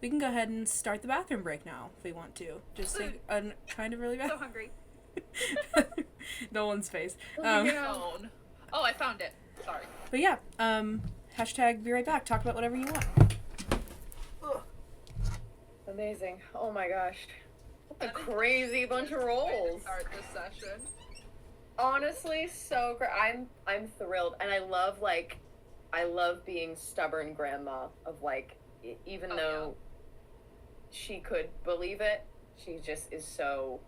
we can go ahead and start the bathroom break now if we want to. Just take a kind of really bad. So hungry. Nolan's face. Oh, I found it. Sorry. But yeah, hashtag be right back. Talk about whatever you want. Ugh. Amazing. Oh my gosh. What a crazy bunch of rolls. Start this session. Honestly, so great. I'm thrilled, and I love being stubborn grandma of like, even though she could believe it, she just is so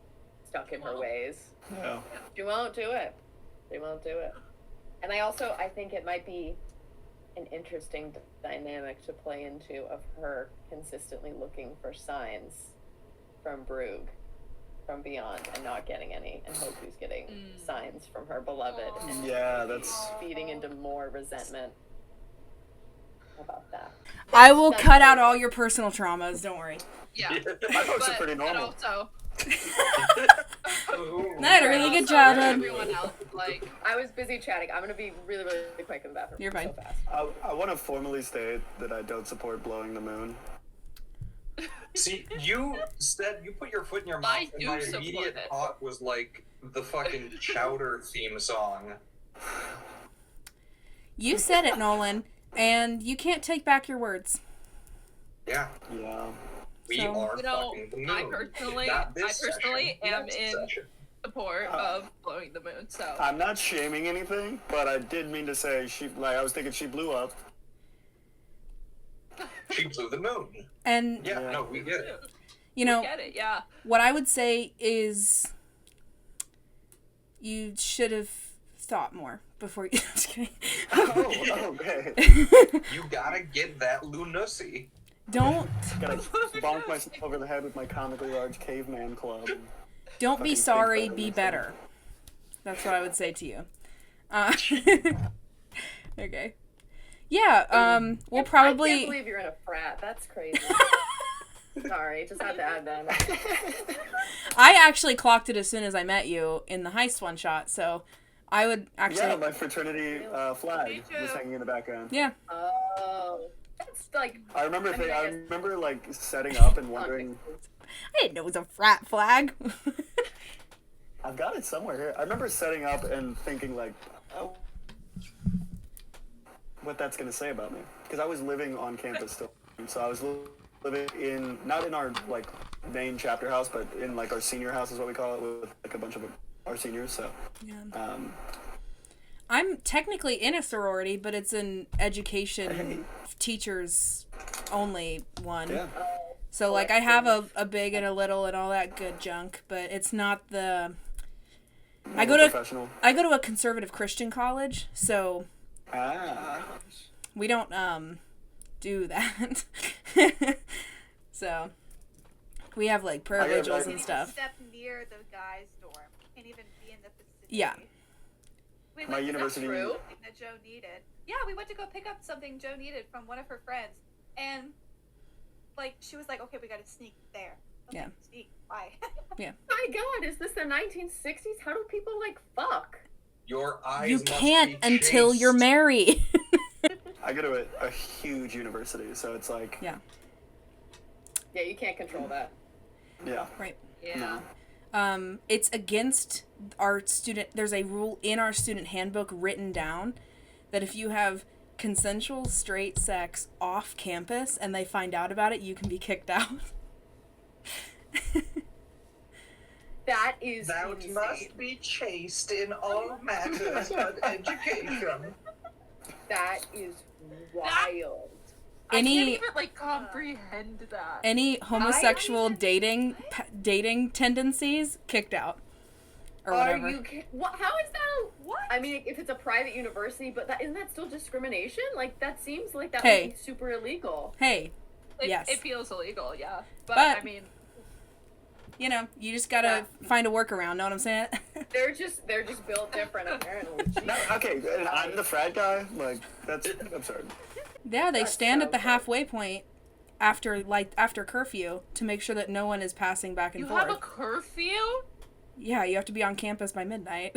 stuck in her ways. Yeah. She won't do it. She won't do it. And I think it might be an interesting dynamic to play into of her consistently looking for signs from Brug, from beyond, and not getting any, and Hoku's getting signs from her beloved. And Yeah, that's... feeding into more resentment. How about that? I will cut out all your personal traumas. Don't worry. Yeah. My folks are pretty normal. Also, I had a really good childhood. Everyone else, like, I was busy chatting. I'm gonna be really, really quick in the bathroom. You're fine. So fast. I want to formally state that I don't support blowing the moon. See, you said you put your foot in your mouth, I and do my support immediate it. thought was like the fucking Chowder theme song. You said it, Nolan, and you can't take back your words. Yeah, Yeah. we So, are you know, fucking the moon. I personally Not this session, am next in session. support of blowing the moon. So I'm not shaming anything, but I did mean to say I was thinking she blew up. She blew the moon. And, Yeah, no, we get it. you know, get it, yeah. what I would say is you should have thought more before you... Just kidding. Oh, okay. You gotta get that lunacy. Don't Gotta bonk myself over the head with my comically large caveman club. don't be Fucking sorry, think be next better. time. That's what I would say to you. Okay. Yeah, we'll I probably... can't believe you're in a frat. That's crazy. Sorry, just had to add that. I actually clocked it as soon as I met you in the heist one shot, so I would actually... Yeah, my fraternity flag Me was too. hanging in the background. Yeah. Oh, that's like. I remember I guess- remember like setting up and wondering. I didn't know it was a frat flag. I've got it somewhere here. I remember setting up and thinking like, oh, what that's gonna say about me, because I was living on campus still, so I was living in not in our like main chapter house, but in like our senior house is what we call it, with like a bunch of our seniors. So, Yeah. I'm technically in a sorority, but it's an education teachers only one. yeah. So like I have a big and a little and all that good junk, but it's not the... I go Professional. to a conservative Christian college, so Ah. we don't do that. So we have like prayer vigils and stuff. Step near the guy's dorm. Can't even be in the vicinity. Yeah. We My went to university- go pick up something that Joe needed. Yeah, we went to go pick up something Joe needed from one of her friends, and like she was like, "Okay, we got to sneak there." Okay, Yeah. Sneak. Bye. My God, is this the 1960s? How do people like fuck? Your eyes You must can't be until chaste. you're married. I go to a huge university, so it's like, Yeah. Yeah, you can't control that. yeah. Right. Yeah. It's against our student... There's a rule in our student handbook written down that if you have consensual straight sex off campus and they find out about it, you can be kicked out. That is Thou insane. must be chaste in all matters of education. That is wild. I can't Any even like comprehend that. any homosexual dating tendencies, kicked out. Or Are whatever. you? What? How is that? What? I mean, if it's a private university, but isn't that still discrimination? Like that seems like that Hey. would be super illegal. Hey, yes. It feels illegal, yeah. But But- I mean, you know, you just gotta find a workaround, know what I'm saying? They're just built different apparently. No, okay, and I'm the frat guy. Like that's absurd. Yeah, they That's stand so at the funny. halfway point after curfew to make sure that no one is passing back and you forth. have a curfew? Yeah, you have to be on campus by midnight.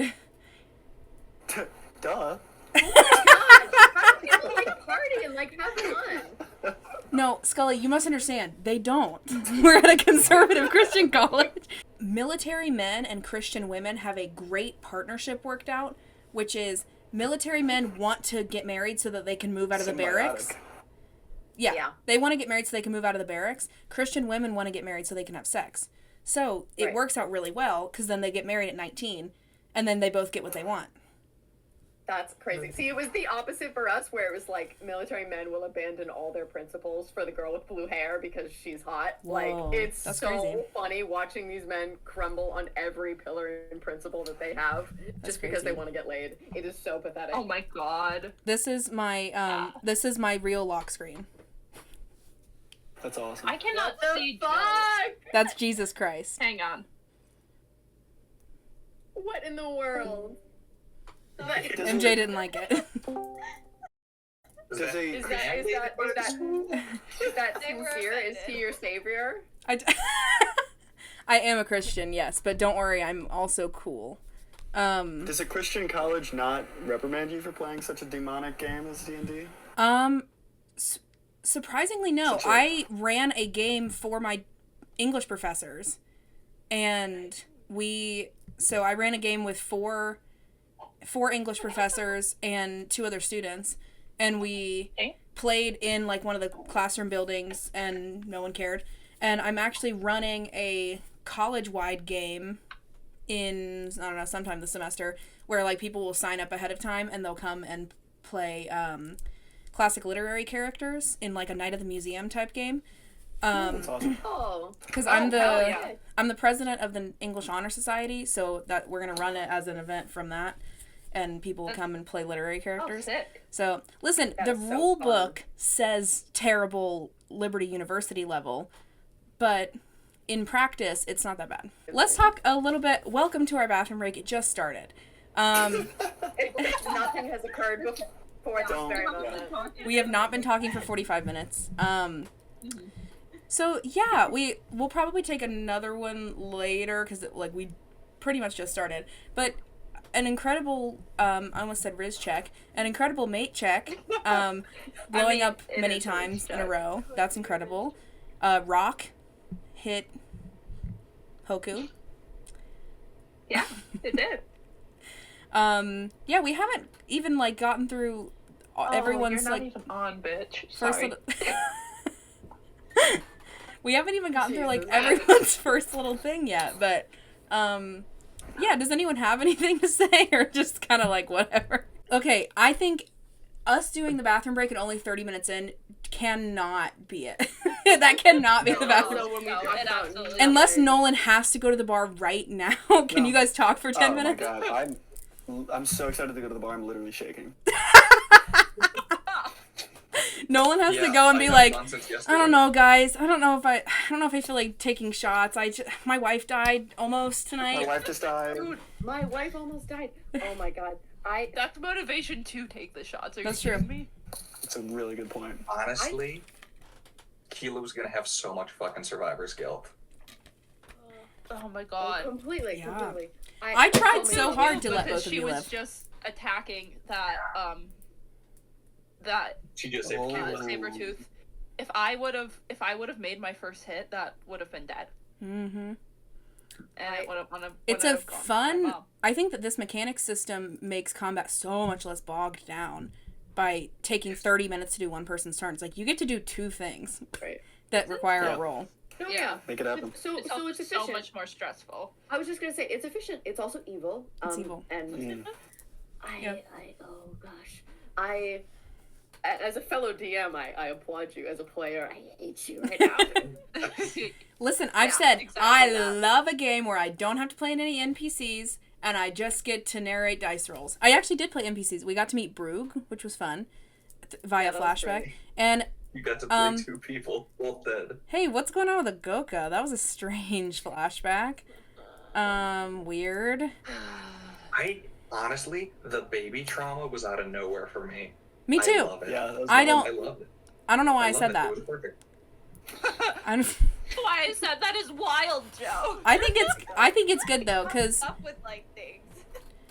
Duh. God, how do people like party and like have fun? No, Skullie, you must understand, they don't. We're at a conservative Christian college. Military men and Christian women have a great partnership worked out, which is military men want to get married so that they can move out of the barracks. Yeah. They want to get married so they can move out of the barracks. Christian women want to get married so they can have sex. So it works out really well, because then they get married at 19, and then they both get what they want. That's crazy. See, it was the opposite for us, where it was like military men will abandon all their principles for the girl with blue hair because she's hot. Whoa, like, it's that's so crazy. funny watching these men crumble on every pillar and principle that they have just because they want to get laid. It is so pathetic. Oh my god. This is my real lock screen. That's awesome. I cannot see Joe. Fuck! That's Jesus Christ. Hang on. What in the world? MJ didn't like it. Is that sincere? Is he your savior? I am a Christian, yes, but don't worry, I'm also cool. Does a Christian college not reprimand you for playing such a demonic game as D&D? Surprisingly, no. I ran a game for my English professors, and I ran a game with four English professors and 2 other students, and we played in like one of the classroom buildings, and no one cared. And I'm actually running a college-wide game in, I don't know, sometime this semester, where like people will sign up ahead of time and they'll come and play classic literary characters in like a Night at the Museum type game. That's awesome. Because I'm the president of the English Honor Society, so that we're gonna run it as an event from that, and people will come and play literary characters. Sick. So listen, the rule book says terrible Liberty University level, but in practice, it's not that bad. Let's talk a little bit. Welcome to our bathroom break. It just started. Nothing has occurred before this very moment. We have not been talking for 45 minutes. So yeah, we'll probably take another one later, because like we pretty much just started. But an incredible, I almost said Riz check, an incredible mate check, blowing up many times in a row. That's incredible. Rock hit Hoku. Yeah, it did. Yeah, we haven't even like gotten through everyone's you're not like even on, bitch. first Sorry. little... We haven't even gotten through like everyone's first little thing yet, but yeah, does anyone have anything to say, or just kind of like whatever? Okay, I think us doing the bathroom break at only 30 minutes in cannot be it. That cannot be the bathroom. Unless Nolan has to go to the bar right now. Can you guys talk for 10 minutes? Oh my god, I'm so excited to go to the bar. I'm literally shaking. Nolan has to go and be like, I don't know, guys. I don't know if I feel like taking shots. My wife died almost tonight. My wife just died. Dude, my wife almost died. Oh my god. That's motivation to take the shots. That's true. Me? That's a really good point. Honestly, Qeela was gonna have so much fucking survivor's guilt. Oh my god. Completely. I tried so hard to let both of you live. She was just attacking that She just saved Qeela. Sabretooth. If I would have made my first hit, that would have been dead. Mm-hmm. And it's a fun. I think that this mechanic system makes combat so much less bogged down by taking 30 minutes to do one person's turn. It's like you get to do 2 things that require a roll. Yeah. Make it happen. So it's efficient. So much more stressful. I was just gonna say it's efficient. It's also evil. It's evil. And oh gosh, as a fellow DM, I applaud you. As a player, I hate you right now. Listen, I've said exactly I love a game where I don't have to play any NPCs and I just get to narrate dice rolls. I actually did play NPCs. We got to meet Brug, which was fun, via flashback. And you got to play 2 people, both dead. Hey, what's going on with Agoka? That was a strange flashback. Weird. Honestly, the baby trauma was out of nowhere for me. Me too. I love it. Yeah, I loved it. I don't know why I said it. that. It was perfect. Why I said that is wild, Joe. I think it's good though, because Up with like things.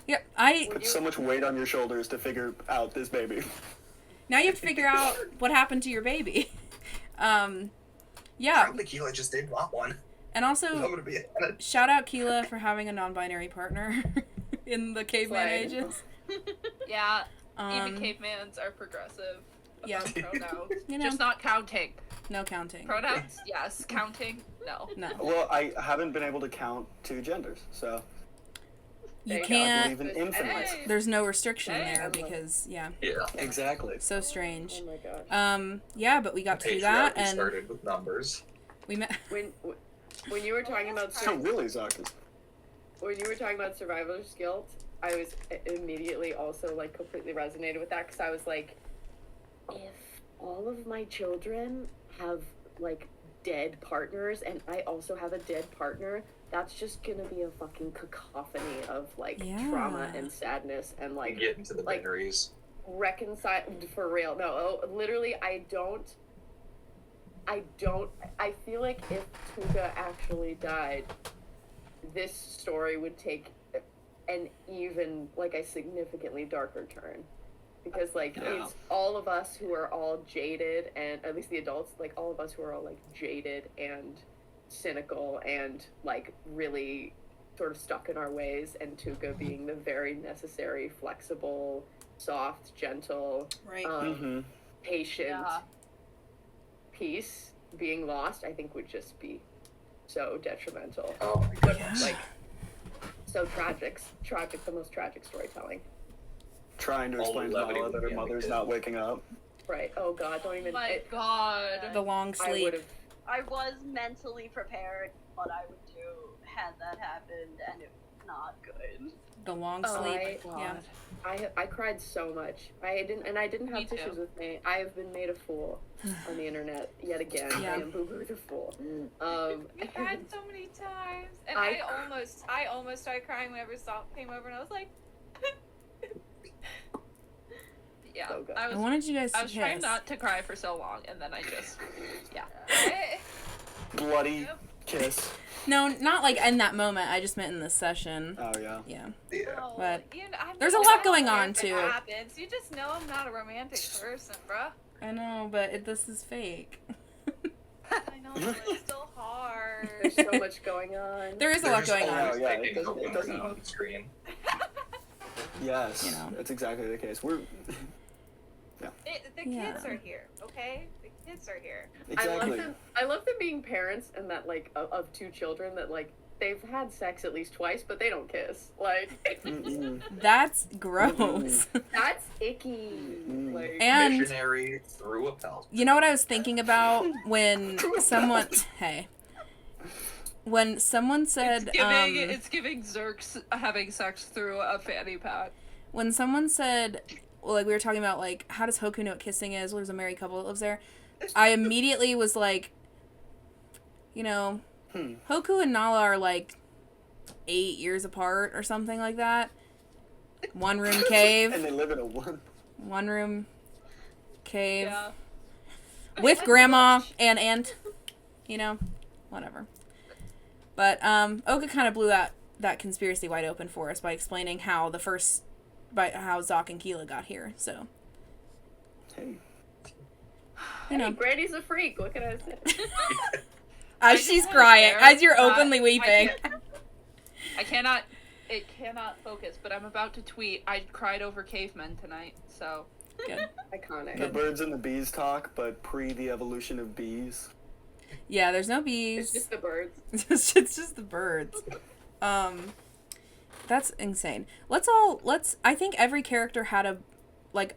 yeah, I Put so much weight on your shoulders to figure out this baby. now you have to figure out what happened to your baby. Yeah, Probably Qeela just didn't want one. and I'm also gonna be honest. shout out Qeela for having a non-binary partner in the caveman Slay. ages. Yeah, even Um, cavemans are progressive yeah. about pronouns. You know. Just not counting. No counting. Pronouns, yes. Counting, no. No. Well, I haven't been able to count 2 genders, so You Thank I can't. believe in infinite. Hey. There's no restriction Hey. there because, yeah, Yeah. Exactly. so strange. Oh my gosh. Yeah, but we got to do that, Patriarchy and started with numbers. we met. When you were talking about So really, Zarkus. when you were talking about survivor's guilt, I was immediately also like completely resonated with that because I was like, if all of my children have like dead partners and I also have a dead partner, that's just gonna be a fucking cacophony of like Yeah. trauma and sadness and like Get into the like- binaries. reconcile for real. No, literally, I feel like if Tuga actually died, this story would take an even, like, a significantly darker turn. Because, like, Yeah. it's all of us who are all jaded, and at least the adults, like, all of us who are all, like, jaded and cynical and, like, really sort of stuck in our ways, and Tuga being the very necessary, flexible, soft, gentle, Right. Mm-hmm. patient Yeah. piece being lost, I think would just be so detrimental. Oh my But goodness. like so tragic, the most tragic storytelling. Trying to All explain to levity Nala that her would be mother's indicated. not waking up. Right. Oh god, don't even My God. The long I sleep. would have I was mentally prepared what I would do had that happened, and it was not good. The long Oh, sleep. my Yeah. I cried so much. I didn't Me have tissues too. with me. I have been made a fool on the internet yet again. Yeah. I am boo-booed a fool. We cried so many times, and I I almost started crying whenever Salt came over, and I was like, Yeah. So good. I I was wanted you guys to I was trying kiss. not to cry for so long, and then I just, yeah. eh, Bloody kiss. No, not like in that moment. I just meant in this session. Oh yeah. Yeah. Yeah. oh, But you know, I there's a mean, lot I going don't care on, if too. It happens. You just know I'm not a romantic person, bruh. I know, but this is fake. I know, but it's still hard. There's so much going on. There is a lot They're just going always on. Yeah, it making doesn't- the it one doesn't- on the screen. Yes. You know. That's exactly the case. We're The Yeah. kids are here, okay? The kids are here. exactly. I love them being parents and that like of 2 children that like they've had sex at least twice, but they don't kiss. Like Mm-mm. That's gross. that's icky. Mm. Like And Missionary through a pelt. you know what I was thinking about when someone when someone said It's giving Zerks having sex through a fanny pack. when someone said, well, like we were talking about like how does Hoku know what kissing is? Well, there's a married couple that lives there. I immediately was like, you know, Hoku and Nala are like 8 years apart or something like that. 1 room cave. And they live in a 1 room cave Yeah. with grandma and aunt, you know, whatever. But Oka kind of blew that conspiracy wide open for us by explaining how how Zoc and Qeela got here. So, Hey. you know, Granny's a freak. What can I say? as just she's wanna crying, share as you're that openly weeping. It cannot focus, but I'm about to tweet, I cried over cavemen tonight, so. Good. Iconic. The birds and the bees talk, but pre the evolution of bees. Yeah, there's no It's bees. just the birds. it's just the birds. That's insane. I think every character had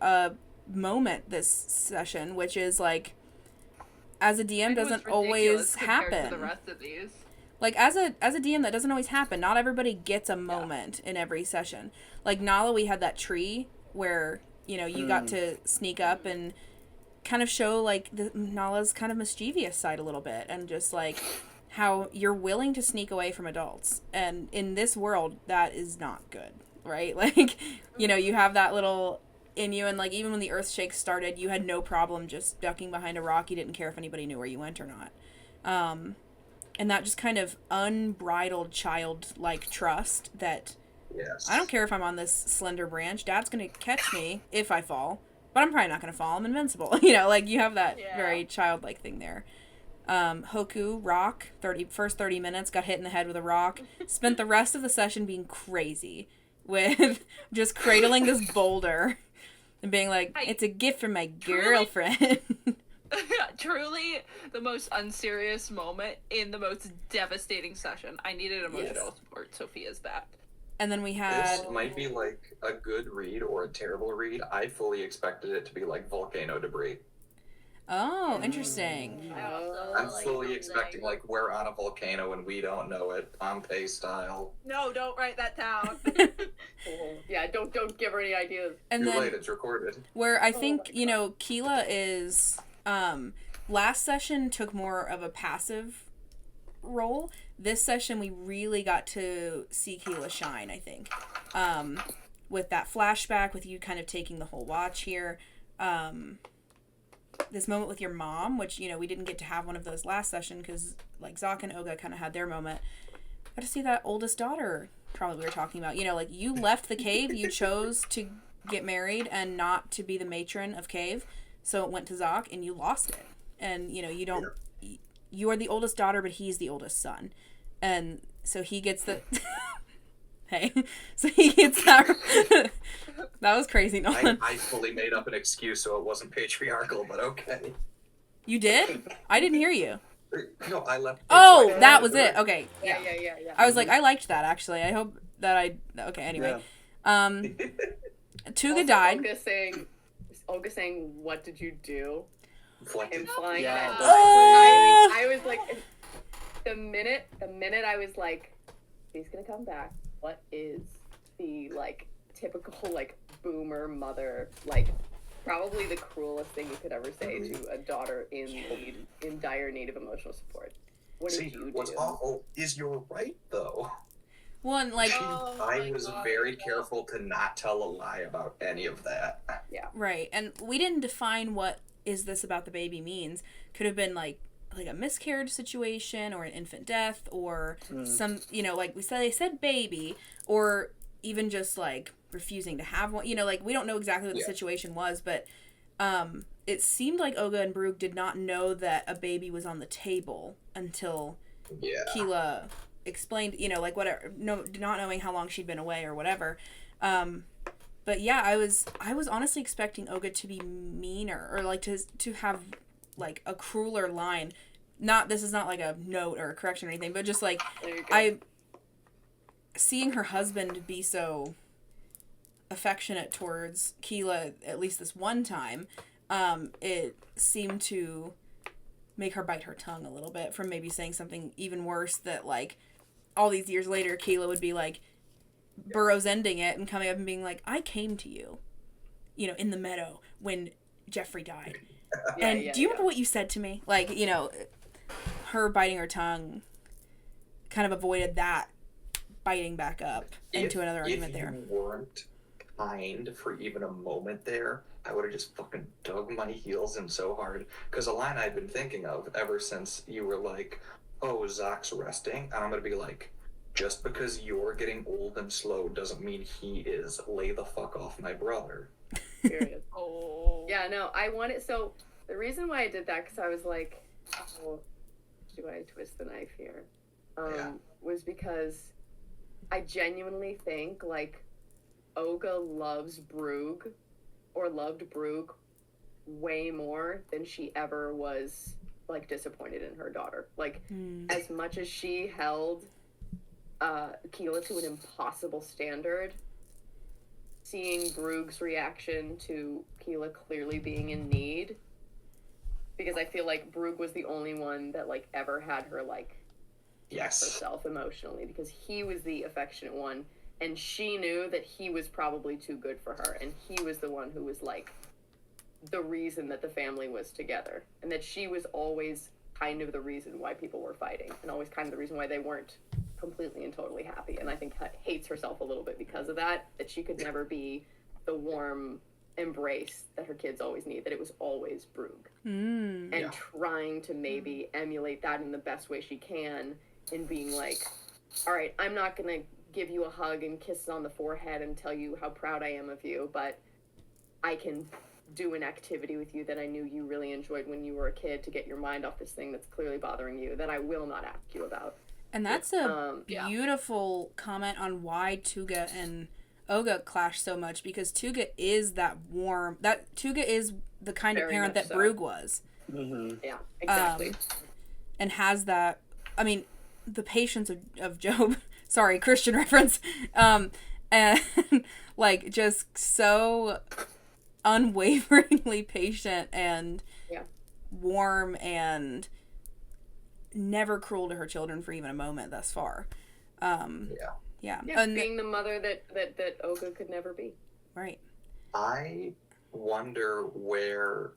a moment this session, which is like, as a DM It was doesn't ridiculous always compared to happen. the rest of these. Like, as a DM, that doesn't always happen. Not everybody gets a moment in every session. Like, Nala, we had that tree where, you know, you got to sneak up and kind of show, like, Nala's kind of mischievous side a little bit. And just, like, how you're willing to sneak away from adults. And in this world, that is not good, right? Like, you know, you have that little in you, and, like, even when the Earthshake started, you had no problem just ducking behind a rock. You didn't care if anybody knew where you went or not. And that just kind of unbridled childlike trust that Yes. I don't care if I'm on this slender branch. Dad's going to catch me if I fall. but I'm probably not going to fall. I'm invincible. You know, like, you have that Yeah. very childlike thing there. Hoku, rock, first 30 minutes, got hit in the head with a rock. Spent the rest of the session being crazy with just cradling this boulder and being like, it's a gift from my girlfriend. Truly the most unserious moment in the most devastating session. I needed emotional support. Sophia's back. And then we had... This might be like a good read or a terrible read. I fully expected it to be like volcano debris. Oh, interesting. I'm fully expecting like we're on a volcano and we don't know it, Pompeii style. No, don't write that down. Yeah, don't give her any ideas. And Too then late, it's recorded. where I think, you know, Qeela is... last session took more of a passive role. This session we really got to see Qeela shine, I think. With that flashback, with you kind of taking the whole watch here. This moment with your mom, which, you know, we didn't get to have one of those last session because, like, Zoc and Oga kind of had their moment. Got to see that oldest daughter probably we were talking about. You know, like, you left the cave, you chose to get married and not to be the matron of cave, so it went to Zoc, and you lost it. And, you know, you don't... You are the oldest daughter, but he's the oldest son. And so he gets the... Hey. So he gets that... That was crazy, Nolan. I fully made up an excuse so it wasn't patriarchal, but okay. You did? I didn't hear you. No, I left. Oh, that was it. Okay. Yeah. I was like, I liked that, actually. I hope that I... Okay, anyway. Tuga died. Olga saying, "What did you do?" Flexion. Implying Yeah, that. Oh! I was like, the minute I was like, he's gonna come back. What is the like typical like boomer mother, like probably the cruelest thing you could ever say to a daughter in dire need of emotional support? What did you do? What's awful is you're right though. One, like... I was very careful to not tell a lie about any of that. Yeah. Right, and we didn't define what is this about the baby means. Could have been like a miscarriage situation or an infant death or some, you know, like they said baby, or even just like refusing to have one, you know, like we don't know exactly what the situation was, but it seemed like Oga and Brooke did not know that a baby was on the table until Qeela explained, you know, like whatever, not knowing how long she'd been away or whatever. But yeah, I was honestly expecting Oga to be meaner or like to have like a crueler line. This is not like a note or a correction or anything, but just like seeing her husband be so affectionate towards Qeela, at least this one time, it seemed to make her bite her tongue a little bit from maybe saying something even worse that like all these years later Qeela would be like Burroughs ending it and coming up and being like, I came to you, you know, in the meadow when Jeffrey died. Do you remember what you said to me? Like, you know, her biting her tongue kind of avoided that biting back up into another argument there. If you weren't kind for even a moment there, I would have just fucking dug my heels in so hard. Because a line I'd been thinking of ever since you were like, oh, Zoc's resting, and I'm going to be like, just because you're getting old and slow doesn't mean he is. Lay the fuck off my brother. Period. Yeah, no, I wanted, so the reason why I did that, because I was like, oh, do I twist the knife here? Was because I genuinely think, like, Oga loves Brugge, or loved Brugge, way more than she ever was, like, disappointed in her daughter. Like, as much as she held Qeela to an impossible standard, seeing Brugge's reaction to Qeela clearly being in need, because I feel like Brugge was the only one that like ever had her like herself emotionally, because he was the affectionate one, and she knew that he was probably too good for her, and he was the one who was like the reason that the family was together, and that she was always kind of the reason why people were fighting, and always kind of the reason why they weren't completely and totally happy. And I think hates herself a little bit because of that she could never be the warm embrace that her kids always need, that it was always Brugge. And trying to maybe emulate that in the best way she can, and being like, all right, I'm not gonna give you a hug and kisses on the forehead and tell you how proud I am of you, but I can do an activity with you that I knew you really enjoyed when you were a kid to get your mind off this thing that's clearly bothering you that I will not ask you about. And that's a beautiful comment on why Tuga and Oga clash so much, because Tuga is Tuga is the kind of parent that Brug was. Mm-hmm. Yeah, exactly. And has that, I mean, the patience of Job, sorry, Christian reference, and like just so unwaveringly patient and warm and never cruel to her children for even a moment thus far. Yeah. And being the mother that Oga could never be. Right. I wonder where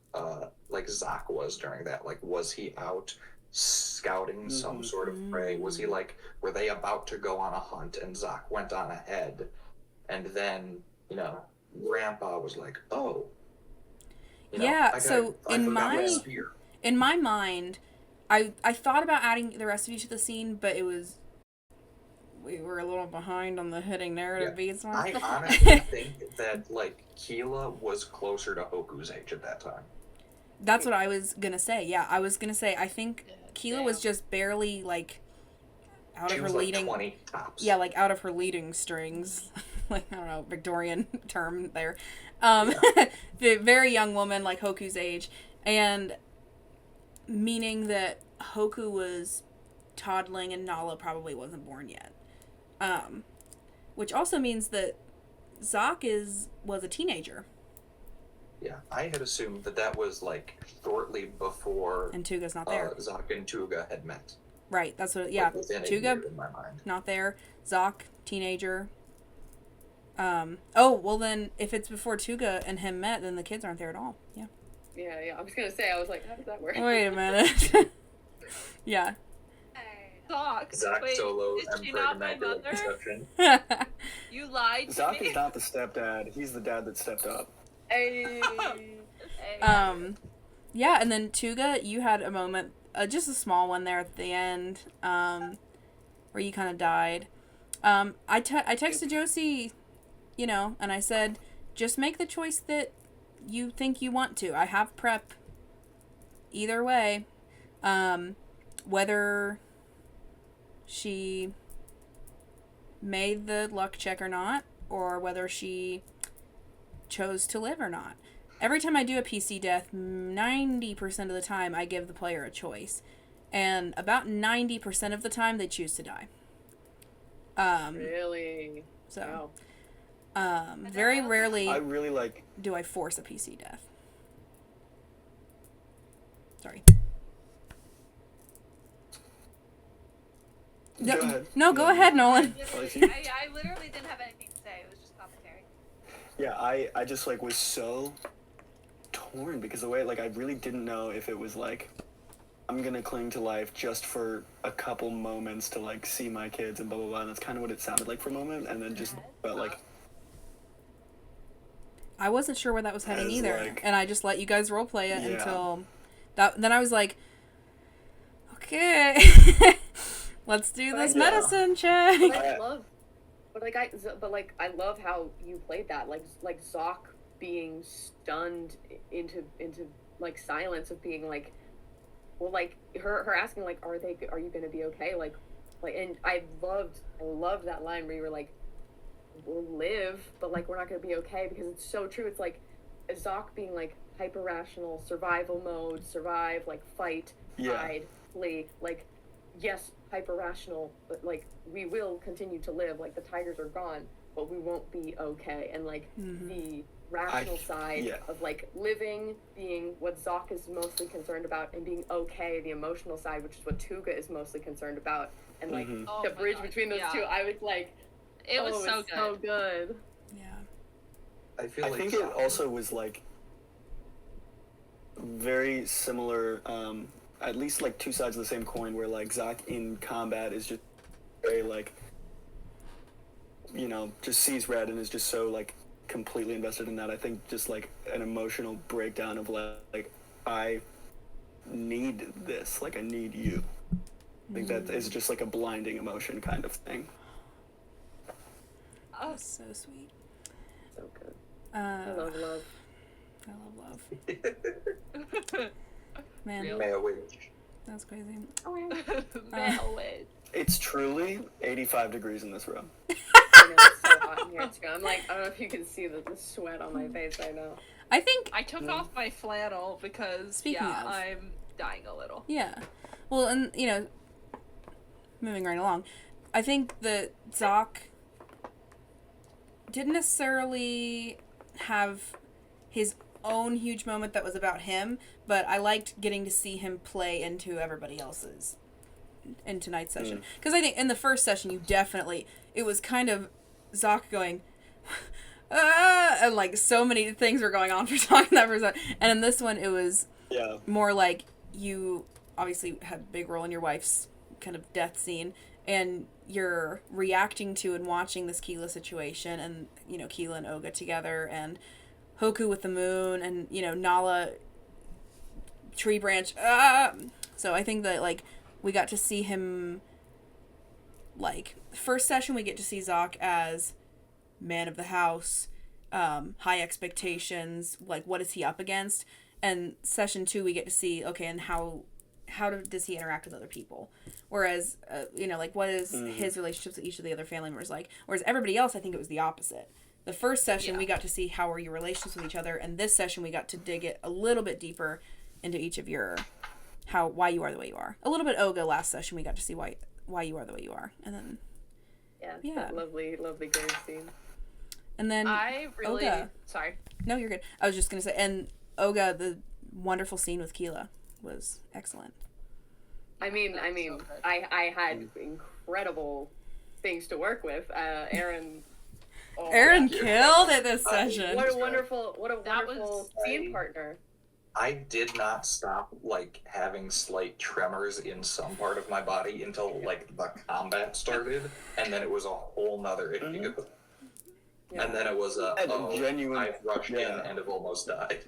like Zach was during that. Like, was he out scouting some sort of prey? Was he like, were they about to go on a hunt and Zach went on ahead, and then, you know, Grandpa was like, oh, you know, so in my mind, I thought about adding the rest of you to the scene, but we were a little behind on the hitting narrative beats. I honestly think that, like, Qeela was closer to Hoku's age at that time. That's what I was gonna say. Yeah, I was gonna say, I think Qeela was just barely, like, out of her leading... 20 tops. Yeah, like, out of her leading strings. Like, I don't know, Victorian term there. The very young woman, like Hoku's age. And meaning that Hoku was toddling and Nala probably wasn't born yet. Which also means that Zach was a teenager. Yeah, I had assumed that was, like, shortly before... And Tuga's not there. Zach and Tuga had met. Right, that's what... Like, Tuga, in my mind. not there. Zach, teenager. Well then, if it's before Tuga and him met, then the kids aren't there at all. Yeah. Yeah, I was gonna say, I was like, how does that work? Wait a minute. Yeah. Zach Solo, is she not my mother? You lied to Zach me. is not the stepdad. He's the dad that stepped up. Hey. Yeah, and then Tuga, you had a moment, just a small one there at the end, where you kind of died. I texted Josie, you know, and I said, just make the choice that you think you want to. I have prep either way. Whether she made the luck check or not, or whether she chose to live or not. Every time I do a PC death, 90% of the time I give the player a choice. And about 90% of the time they choose to die. Really? So, very rarely I really like... do I force a PC death. Sorry. Go ahead. No, go ahead, Nolan. I literally didn't have anything to say. It was just commentary. Yeah, I just, like, was so torn because the way, like, I really didn't know if it was, like, I'm gonna cling to life just for a couple moments to, like, see my kids and blah, blah, blah, and that's kind of what it sounded like for a moment, and then just felt like... I wasn't sure where that was heading either, like, and I just let you guys roleplay it until... Then I was like, okay... Let's do this medicine check. I love how you played that. Like Zoc being stunned into like silence of being like, well, like her asking like, are you gonna be okay? Like, and I loved that line where you were like, we'll live, but like we're not gonna be okay, because it's so true. It's like Zoc being like hyper rational, survival mode, survive, like fight, hide, flee, like. Yes, hyper rational, but like we will continue to live. Like the tigers are gone, but we won't be okay. And like the rational side of like living, being what Zoc is mostly concerned about, and being okay, the emotional side, which is what Tuga is mostly concerned about. And like the bridge between those two, I was like, it was so good. Yeah. I think it also was like very similar. At least like two sides of the same coin, where like Zoc in combat is just very like, you know, just sees red and is just so like completely invested in that. I think just like an emotional breakdown of like I need this, like I need you. I think that is just like a blinding emotion kind of thing. Oh, so sweet. So good. I love. love. Man, Real. Male wage. that's crazy. Male wage. It's truly 85 degrees in this room. I know it's so hot in here too. I'm like, I don't know if you can see the sweat on my face right now. I think, I took off my flannel because, Speaking of. I'm dying a little. yeah. Well, and, you know, moving right along, I think that Zoc didn't necessarily have his own huge moment that was about him, but I liked getting to see him play into everybody else's in tonight's session. Because I think in the first session, it was kind of Zoc going, and like so many things were going on for Zoc in that first session. And in this one, it was more like you obviously had a big role in your wife's kind of death scene, and you're reacting to and watching this Qeela situation, and, you know, Qeela and Oga together, and Hoku with the moon, and, you know, Nala tree branch. So I think that, like, we got to see him, like, first session we get to see Zoc as man of the house, high expectations, like, what is he up against? And session 2 we get to see, okay, and how does he interact with other people? Whereas, you know, like, what is his relationships with each of the other family members like? Whereas everybody else, I think it was the opposite. The first session, we got to see how are your relations with each other, and this session, we got to dig it a little bit deeper into each of your, why you are the way you are. A little bit Oga last session, we got to see why you are the way you are. And then, Yeah. That lovely, lovely grave scene. And then I really... Oga. Sorry. No, you're good. I was just going to say, and Oga, the wonderful scene with Qeela was excellent. I mean, I had incredible things to work with. Aaron. Oh, Aaron killed it this session. What a wonderful scene partner. I did not stop, like, having slight tremors in some part of my body until, like, the combat started, and then it was a whole nother issue. Yeah. And then it was genuine. I've rushed in and have almost died.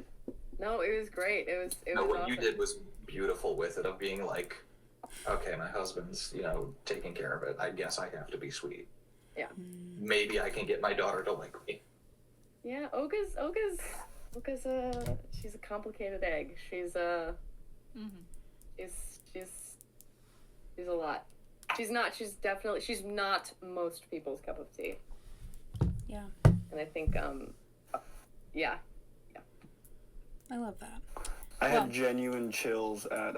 No, it was great. It was What awesome. you did was beautiful with it, of being like, okay, my husband's, you know, taking care of it. I guess I have to be sweet. Yeah. Maybe I can get my daughter to like me. Yeah, Oga's she's a complicated egg. She's she's a lot. She's not most people's cup of tea. Yeah. And I think yeah. I love that. I had genuine chills at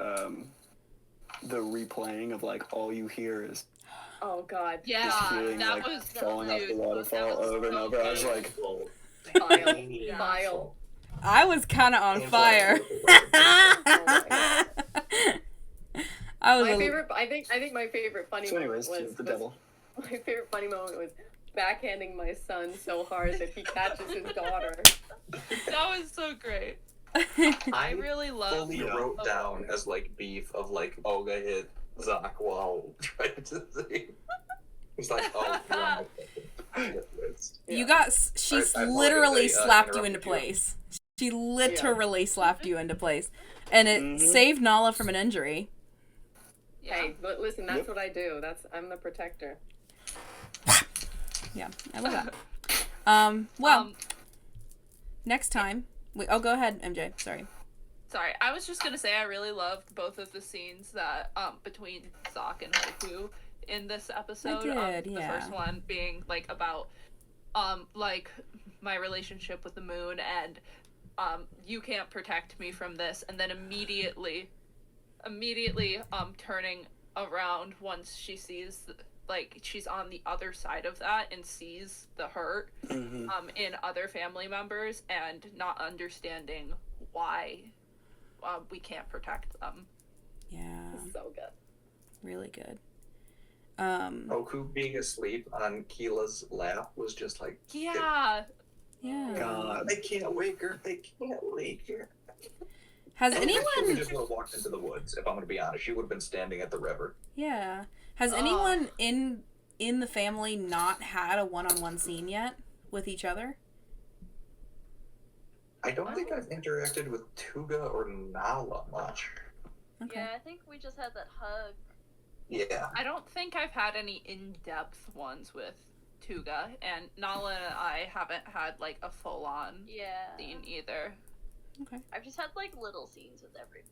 the replaying of, like, all you hear is Oh God. Yeah, just feeling that like was falling off the dude, waterfall that was over and so over. I was good. like, Vile. I was kind of on fire. I was I think my favorite funny so anyways, moment was the devil. My favorite funny moment was backhanding my son so hard that he catches his daughter. That was so great. I really love fully wrote down as, like, beef of, like, Oga hit Zoc while trying to see. It's like, oh, You got. She I literally slapped you into interrupted you. place. She literally slapped you into place, and it saved Nala from an injury. Hey, but listen, that's what I do. I'm the protector. Yeah, I love that. Well, next time. Go ahead, MJ. Sorry. Sorry, I was just gonna say I really loved both of the scenes that between Zoc and Hoku in this episode. The first one being like about like my relationship with the moon and you can't protect me from this, and then immediately turning around once she sees like she's on the other side of that and sees the hurt in other family members and not understanding why we can't protect them. Yeah. So good. Really good. Hoku being asleep on Qeela's lap was just like, Yeah. Yeah. God. they can't wake her. They can't wake her. Has She anyone? just would have walked into the woods. If I'm going to be honest, she would have been standing at the river. Yeah. Has anyone in the family not had a one-on-one scene yet with each other? I don't think I've interacted with Tuga or Nala much. Okay. Yeah, I think we just had that hug. Yeah. I don't think I've had any in-depth ones with Tuga, and Nala and I haven't had like a full-on scene either. Okay. I've just had like little scenes with every.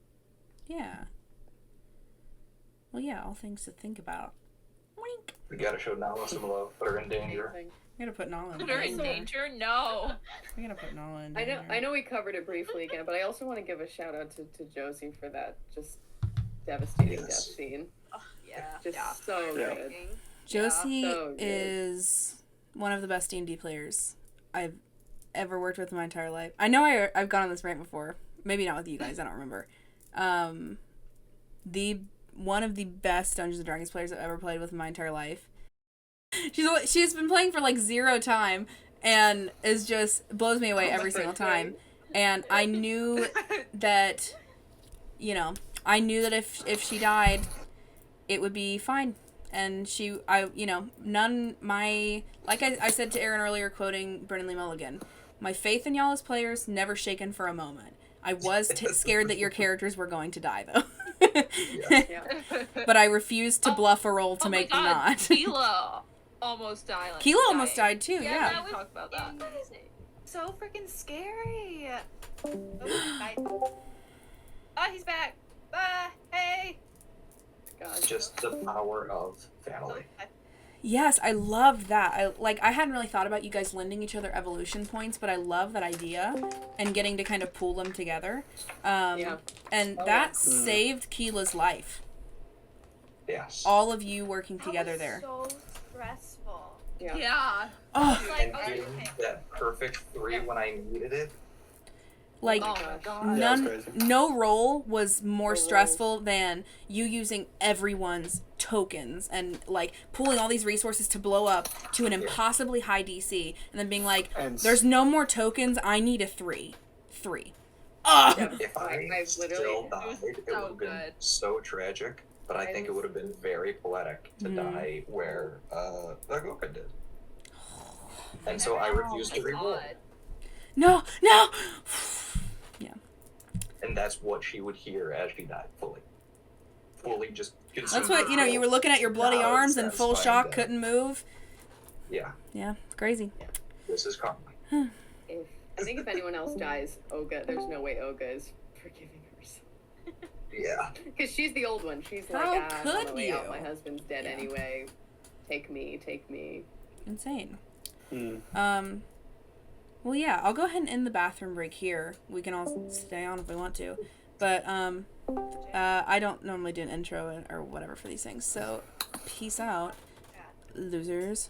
Yeah. Well, yeah, all things to think about. Wink. We gotta show Nala some love. Put her in danger. We gotta put Nolan in Put her in danger? No. We gotta put Nolan in I danger. know we covered it briefly again, but I also want to give a shout out to Josie for that just devastating death scene. Oh, yeah. Just so good. Josie So good. is one of the best D&D players I've ever worked with in my entire life. I know I've gone on this rant before. Maybe not with you guys. I don't remember. One of the best Dungeons & Dragons players I've ever played with in my entire life. She's been playing for like 0 time and is just blows me away every single time. And I knew that, if she died, it would be fine. And like I said to Aaron earlier, quoting Brennan Lee Mulligan, my faith in y'all as players never shaken for a moment. I was scared that your characters were going to die, though. But I refused to bluff a roll to make them not. Qeela almost died. Qeela almost died, too, yeah. That was talk about that. amazing. So freaking scary. Oh, he's back. Hey. God. Just the power of family. Yes, I love that. I hadn't really thought about you guys lending each other evolution points, but I love that idea and getting to kind of pool them together. And that saved Qeela's life. Yes. All of you working together there. So stressful. Yeah. Oh, And getting that perfect 3 when I needed it. like Oh my god. no roll was more stressful than you using everyone's tokens and like pulling all these resources to blow up to an impossibly high DC and then being like, there's no more tokens, I need a 3. Oh! If I still died, it would have been so tragic, but I think it would have been very poetic to die where Agoka did. And so I refused to reroll. No! Yeah. And that's what she would hear as she died, fully just consumed. That's what, you were looking at your bloody arms in full shock, couldn't move. Yeah. Yeah, crazy. This is karma. I think if anyone else dies, Olga, there's no way Olga is forgiving herself. Yeah. Because she's the old one. She's How like, I'm on could my way out. you? My husband's dead anyway. Take me. Insane. Well, yeah, I'll go ahead and end the bathroom break here. We can all stay on if we want to. But, I don't normally do an intro or whatever for these things. So, peace out, losers.